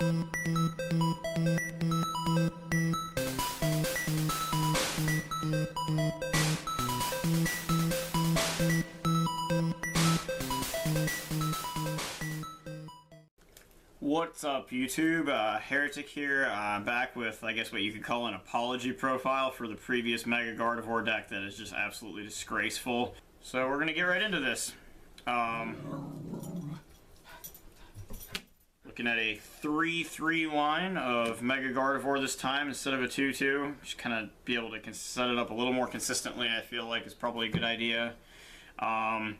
What's up, YouTube? Heretic here, back with, I guess, what you could call an apology profile for the previous Mega Gardevoir deck that is just absolutely disgraceful. So we're gonna get right into this. Looking at a 3-3 line of Mega Gardevoir this time instead of a 2-2. Just kind of be able to set it up a little more consistently, I feel like is probably a good idea. I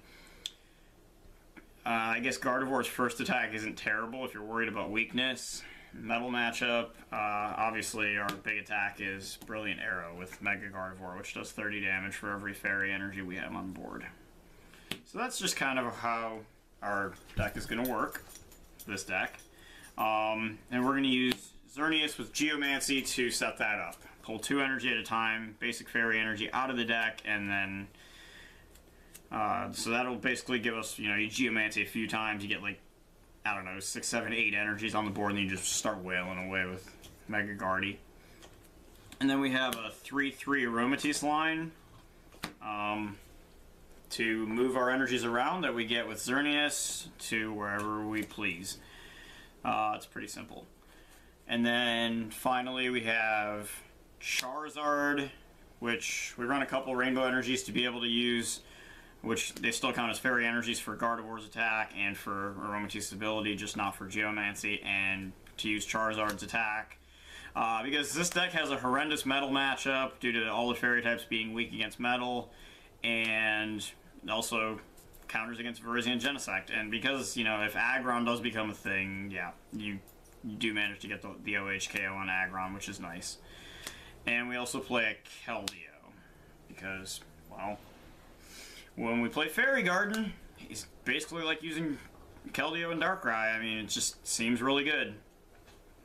guess Gardevoir's first attack isn't terrible if you're worried about weakness. Metal matchup, obviously our big attack is Brilliant Arrow with Mega Gardevoir, which does 30 damage for every fairy energy we have on board. So that's just kind of how our deck is going to work, this deck. And we're going to use Xerneas with Geomancy to set that up. Pull 2 energy at a time, basic fairy energy out of the deck, and then so that'll basically give us, you Geomancy a few times, you get like, I don't know, 6, 7, 8 energies on the board, and then you just start wailing away with Mega Gardy. And then we have a 3-3 Aromatisse line to move our energies around that we get with Xerneas to wherever we please. It's pretty simple. And then finally we have Charizard, which we run a couple rainbow energies to be able to use, which they still count as fairy energies for Gardevoir's attack and for Aromatisse's ability, just not for Geomancy, and to use Charizard's attack. Because this deck has a horrendous metal matchup due to all the fairy types being weak against metal, and also counters against Virizion Genesect. And because, if Aggron does become a thing, yeah, you do manage to get the OHKO on Aggron, which is nice. And we also play a Keldeo, because, well, when we play Fairy Garden, he's basically like using Keldeo and Darkrai. I mean, it just seems really good.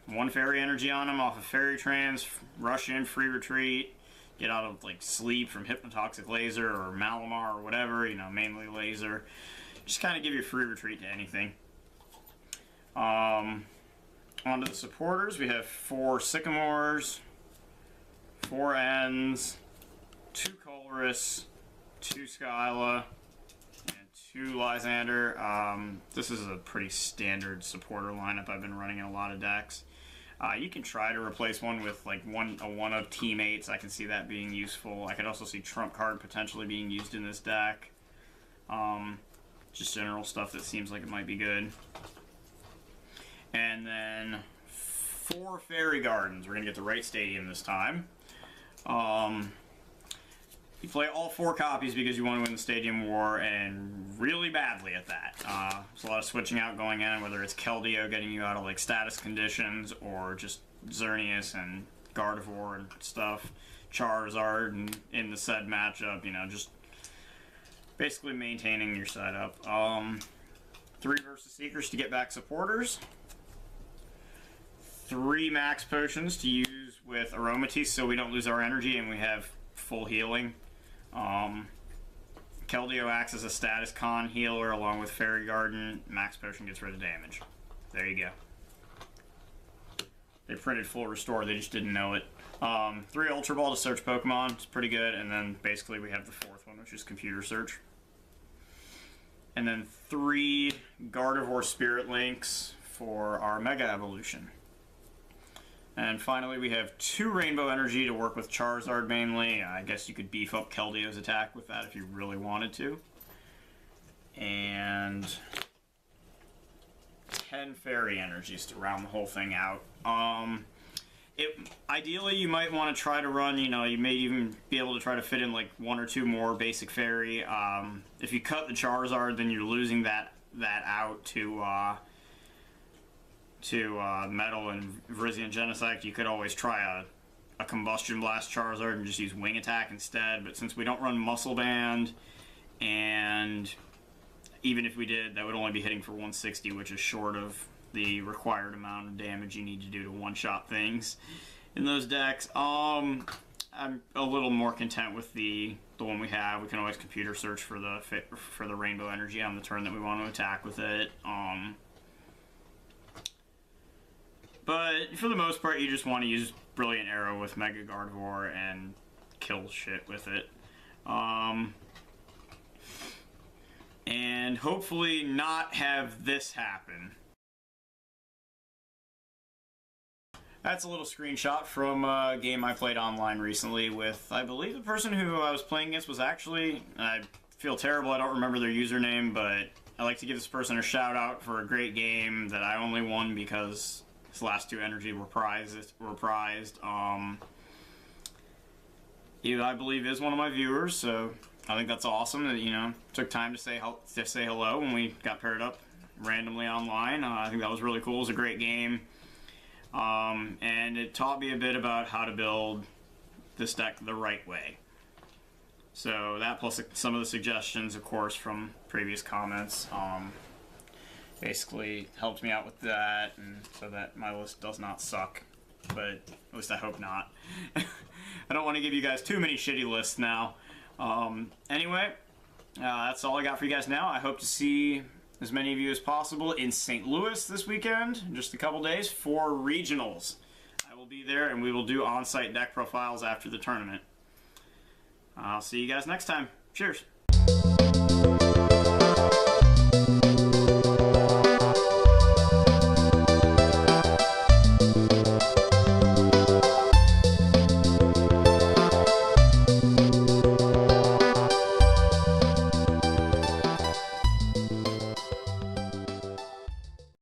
1 fairy energy on him off of Fairy Trance, rush in, free retreat, get out of like sleep from Hypnotoxic Laser or Malamar or whatever, mainly Laser. Just kind of give you free retreat to anything. Onto the supporters, we have 4 Sycamores, 4 Ents, 2 Colress, 2 Skyla, and 2 Lysander. This is a pretty standard supporter lineup I've been running in a lot of decks. You can try to replace one with like a one of teammates. I can see that being useful. I could also see Trump Card potentially being used in this deck. Just general stuff that seems like it might be good. And then 4 Fairy Gardens. We're going to get the right stadium this time. You play all 4 copies because you want to win the Stadium War, and really badly at that. There's a lot of switching out going on, whether it's Keldeo getting you out of like status conditions, or just Xerneas and Gardevoir and stuff, Charizard and in the said matchup, just basically maintaining your setup. 3 Versus Seekers to get back supporters. 3 Max Potions to use with Aromatisse so we don't lose our energy and we have full healing. Keldeo acts as a status con healer along with Fairy Garden. Max Potion gets rid of damage. There you go. They printed full restore, they just didn't know it. 3 Ultra Ball to search Pokemon, it's pretty good, and then basically we have the 4th one, which is Computer Search. And then 3 Gardevoir Spirit Links for our Mega Evolution. And finally, we have 2 Rainbow Energy to work with Charizard mainly. I guess you could beef up Keldeo's attack with that if you really wanted to. And 10 Fairy Energies to round the whole thing out. Ideally, you might want to try to run, you may even be able to try to fit in like 1 or 2 more basic Fairy. If you cut the Charizard, then you're losing that out to Metal and Virizion Genesect. You could always try a Combustion Blast Charizard and just use Wing Attack instead, but since we don't run Muscle Band, and even if we did, that would only be hitting for 160, which is short of the required amount of damage you need to do to one-shot things in those decks. I'm a little more content with the one we have. We can always computer search for the Rainbow Energy on the turn that we want to attack with it. But for the most part, you just want to use Brilliant Arrow with Mega Gardevoir and kill shit with it. And hopefully not have this happen. That's a little screenshot from a game I played online recently with, I believe the person who I was playing against was actually, I feel terrible, I don't remember their username, but I like to give this person a shout out for a great game that I only won because his last 2 energy were prized. He, I believe, is one of my viewers, so I think that's awesome that, you know, took time to say hello when we got paired up randomly online. I think that was really cool. It was a great game. And it taught me a bit about how to build this deck the right way. So that plus some of the suggestions, of course, from previous comments, basically helped me out with that, and so that my list does not suck. But at least I hope not. I don't want to give you guys too many shitty lists now. Anyway, that's all I got for you guys now. I hope to see as many of you as possible in St. Louis this weekend, in just a couple days, for regionals. I will be there, and we will do on-site deck profiles after the tournament. I'll see you guys next time. Cheers.